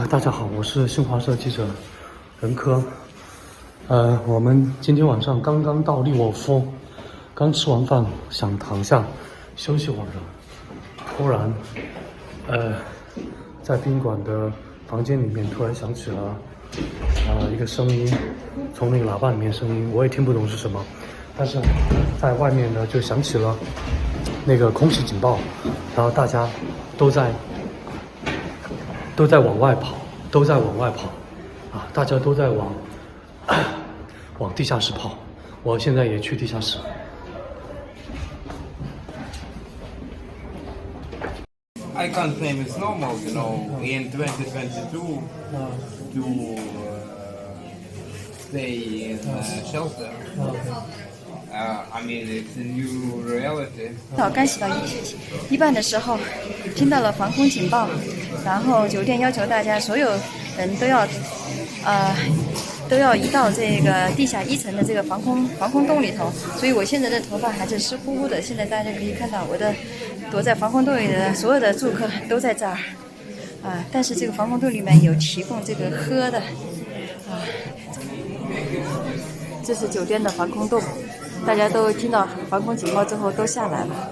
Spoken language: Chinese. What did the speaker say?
大家好，我是新华社记者任科。我们今天晚上刚刚到利沃夫，刚吃完饭，想躺下休息会儿了。突然，在宾馆的房间里面突然响起了一个声音，从那个喇叭里面声音，我也听不懂是什么，但是在外面呢就响起了那个空气警报，然后大家都在往外跑，大家都在往地下室跑。我现在也去地下室。I can't claim it's normal, in 2022 to stay in shelter. I mean, it's a new reality. 刚洗到一半的时候，听到了防空警报，然后酒店要求大家所有人都要移到这个地下1层的这个防空洞里头。所以我现在的头发还是湿乎乎的。现在大家可以看到我的躲在防空洞里的所有的住客都在这儿但是这个防空洞里面有提供这个喝的这是酒店的防空洞。大家都听到防空警报之后都下来了。